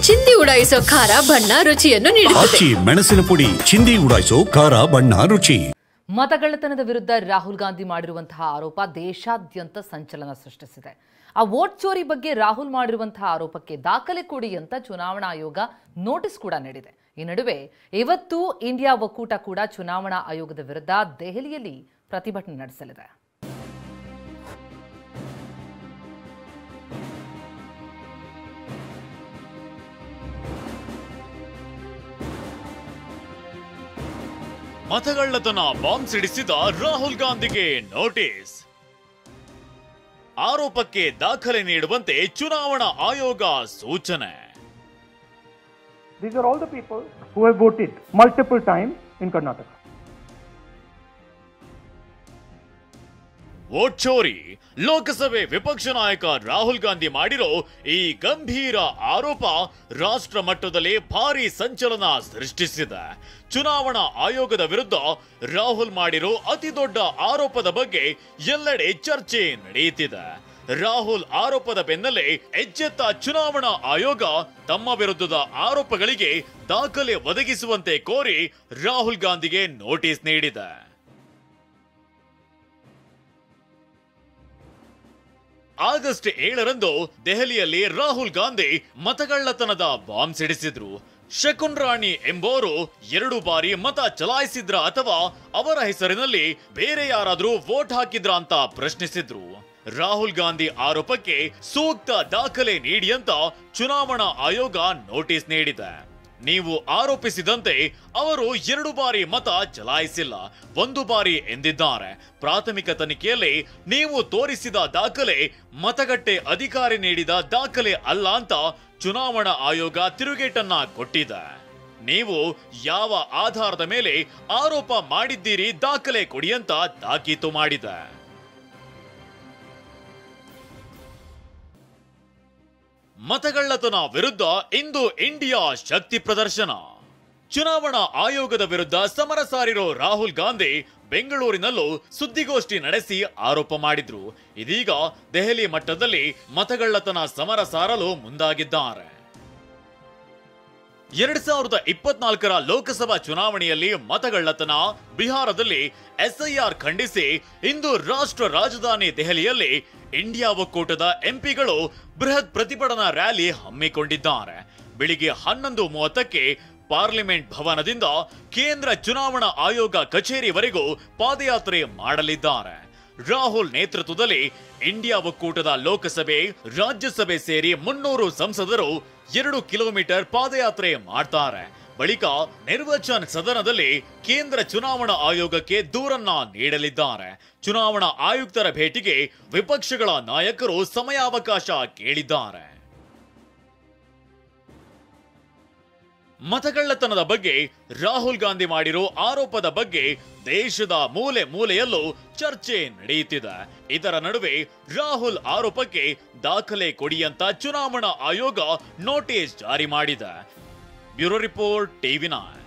ಚಿಂದಿ ಉಡಾಯಿಸೋ ಖಾರ ಬಣ್ಣ ರುಚಿಯನ್ನು ನೀಡುತ್ತದೆ. ಮೆಣಸಿನ ಪುಡಿ ಚಿಂದಿ ಉಡಾಯಿಸೋ ಖಾರ ಬಣ್ಣ ರುಚಿ. ಮತಗಳ್ಳತನದ ವಿರುದ್ಧ ರಾಹುಲ್ ಗಾಂಧಿ ಮಾಡಿರುವಂತಹ ಆರೋಪ ದೇಶಾದ್ಯಂತ ಸಂಚಲನ ಸೃಷ್ಟಿಸಿದೆ. ಆ ವೋಟ್ ಚೋರಿ ಬಗ್ಗೆ ರಾಹುಲ್ ಮಾಡಿರುವಂತಹ ಆರೋಪಕ್ಕೆ ದಾಖಲೆ ಕೊಡಿ ಅಂತ ಚುನಾವಣಾ ಆಯೋಗ ನೋಟಿಸ್ ಕೂಡ ನೀಡಿದೆ. ಈ ನಡುವೆ ಇವತ್ತು ಇಂಡಿಯಾ ಒಕ್ಕೂಟ ಕೂಡ ಚುನಾವಣಾ ಆಯೋಗದ ವಿರುದ್ಧ ದೆಹಲಿಯಲ್ಲಿ ಪ್ರತಿಭಟನೆ ನಡೆಸಲಿದೆ. ಮತಗಳ್ಳತನ ಬಾಂಬ್ ಸಿಡಿಸಿದ ರಾಹುಲ್ ಗಾಂಧಿಗೆ ನೋಟಿಸ್. ಆರೋಪಕ್ಕೆ ದಾಖಲೆ ನೀಡುವಂತೆ ಚುನಾವಣಾ ಆಯೋಗ ಸೂಚನೆ. These are all the people who have voted multiple times in Karnataka. Vote ಚೋರಿ ಲೋಕಸಭೆ ವಿಪಕ್ಷ ನಾಯಕ ರಾಹುಲ್ ಗಾಂಧಿ ಮಾಡಿರೋ ಈ ಗಂಭೀರ ಆರೋಪ ರಾಷ್ಟ್ರ ಮಟ್ಟದಲ್ಲಿ ಭಾರಿ ಸಂಚಲನ ಸೃಷ್ಟಿಸಿದೆ. ಚುನಾವಣಾ ಆಯೋಗದ ವಿರುದ್ಧ ರಾಹುಲ್ ಮಾಡಿರೋ ಅತಿ ದೊಡ್ಡ ಆರೋಪದ ಬಗ್ಗೆ ಎಲ್ಲೆಡೆ ಚರ್ಚೆ ನಡೆಯುತ್ತಿದೆ. ರಾಹುಲ್ ಆರೋಪದ ಬೆನ್ನಲ್ಲೇ ಎಚ್ಚೆತ್ತ ಚುನಾವಣಾ ಆಯೋಗ ತಮ್ಮ ವಿರುದ್ಧದ ಆರೋಪಗಳಿಗೆ ದಾಖಲೆ ಒದಗಿಸುವಂತೆ ಕೋರಿ ರಾಹುಲ್ ಗಾಂಧಿಗೆ ನೋಟಿಸ್ ನೀಡಿದೆ. ಆಗಸ್ಟ್ 7ರಂದು ದೆಹಲಿಯಲ್ಲಿ ರಾಹುಲ್ ಗಾಂಧಿ ಮತಗಳ್ಳತನದ ಬಾಂಬ್ ಸಿಡಿಸಿದ್ರು. ಶಕುನ್ ರಾಣಿ ಎಂಬುವರು 2 ಬಾರಿ ಮತ ಚಲಾಯಿಸಿದ್ರ ಅಥವಾ ಅವರ ಹೆಸರಿನಲ್ಲಿ ಬೇರೆ ಯಾರಾದ್ರೂ ವೋಟ್ ಹಾಕಿದ್ರ ಅಂತ ಪ್ರಶ್ನಿಸಿದ್ರು. ರಾಹುಲ್ ಗಾಂಧಿ ಆರೋಪಕ್ಕೆ ಸೂಕ್ತ ದಾಖಲೆ ನೀಡಿ ಅಂತ ಚುನಾವಣಾ ಆಯೋಗ ನೋಟಿಸ್ ನೀಡಿದೆ. ನೀವು ಆರೋಪಿಸಿದಂತೆ ಅವರು 2 ಬಾರಿ ಮತ ಚಲಾಯಿಸಿಲ್ಲ, 1 ಬಾರಿ ಎಂದಿದ್ದಾರೆ. ಪ್ರಾಥಮಿಕ ತನಿಖೆಯಲ್ಲಿ ನೀವು ತೋರಿಸಿದ ದಾಖಲೆ ಮತಗಟ್ಟೆ ಅಧಿಕಾರಿ ನೀಡಿದ ದಾಖಲೆ ಅಲ್ಲ ಅಂತ ಚುನಾವಣಾ ಆಯೋಗ ತಿರುಗೇಟನ್ನ ಕೊಟ್ಟಿದೆ. ನೀವು ಯಾವ ಆಧಾರದ ಮೇಲೆ ಆರೋಪ ಮಾಡಿದ್ದೀರಿ ದಾಖಲೆ ಕೊಡಿ ಅಂತ ತಾಕೀತು ಮಾಡಿದೆ. ಮತಗಳ್ಳತನ ವಿರುದ್ಧ ಇಂದು ಇಂಡಿಯಾ ಶಕ್ತಿ ಪ್ರದರ್ಶನ. ಚುನಾವಣಾ ಆಯೋಗದ ವಿರುದ್ಧ ಸಮರ ಸಾರಿರೋ ರಾಹುಲ್ ಗಾಂಧಿ ಬೆಂಗಳೂರಿನಲ್ಲೂ ಸುದ್ದಿಗೋಷ್ಠಿ ನಡೆಸಿ ಆರೋಪ ಮಾಡಿದ್ರು. ಇದೀಗ ದೆಹಲಿ ಮಟ್ಟದಲ್ಲಿ ಮತಗಳ್ಳತನ ಸಮರ ಸಾರಲು ಮುಂದಾಗಿದ್ದಾರೆ. 2024ರ ಲೋಕಸಭಾ ಚುನಾವಣೆಯಲ್ಲಿ ಮತಗಳ್ಳತನ, ಬಿಹಾರದಲ್ಲಿ ಎಸ್ಐಆರ್ ಖಂಡಿಸಿ ಇಂದು ರಾಷ್ಟ್ರ ರಾಜಧಾನಿ ದೆಹಲಿಯಲ್ಲಿ ಇಂಡಿಯಾ ಒಕ್ಕೂಟದ ಎಂಪಿಗಳು ಬೃಹತ್ ಪ್ರತಿಭಟನಾ ರ್ಯಾಲಿ ಹಮ್ಮಿಕೊಂಡಿದ್ದಾರೆ. ಬೆಳಿಗ್ಗೆ 11:30ಕ್ಕೆ ಪಾರ್ಲಿಮೆಂಟ್ ಭವನದಿಂದ ಕೇಂದ್ರ ಚುನಾವಣಾ ಆಯೋಗ ಕಚೇರಿವರೆಗೂ ಪಾದಯಾತ್ರೆ ಮಾಡಲಿದ್ದಾರೆ. ರಾಹುಲ್ ನೇತೃತ್ವದಲ್ಲಿ ಇಂಡಿಯಾ ಒಕ್ಕೂಟದ ಲೋಕಸಭೆ, ರಾಜ್ಯಸಭೆ ಸೇರಿ 300 ಸಂಸದರು 2 ಕಿಲೋಮೀಟರ್ ಪಾದಯಾತ್ರೆ ಮಾಡ್ತಾರೆ. ಬಳಿಕ ನಿರ್ವಾಚನ್ ಸದನದಲ್ಲಿ ಕೇಂದ್ರ ಚುನಾವಣಾ ಆಯೋಗಕ್ಕೆ ದೂರನ್ನ ನೀಡಲಿದ್ದಾರೆ. ಚುನಾವಣಾ ಆಯುಕ್ತರ ಭೇಟಿಗೆ ವಿಪಕ್ಷಗಳ ನಾಯಕರು ಸಮಯಾವಕಾಶ ಕೇಳಿದ್ದಾರೆ. ಮತಗಳ್ಳತನದ ಬಗ್ಗೆ ರಾಹುಲ್ ಗಾಂಧಿ ಮಾಡಿರೋ ಆರೋಪದ ಬಗ್ಗೆ ದೇಶದ ಮೂಲೆ ಮೂಲೆಯಲ್ಲೂ ಚರ್ಚೆ ನಡೆಯುತ್ತಿದೆ. ಇದರ ನಡುವೆ ರಾಹುಲ್ ಆರೋಪಕ್ಕೆ ದಾಖಲೆ ಕೊಡಿ ಅಂತ ಚುನಾವಣಾ ಆಯೋಗ ನೋಟಿಸ್ ಜಾರಿ ಮಾಡಿದೆ. Bureau report, TV9.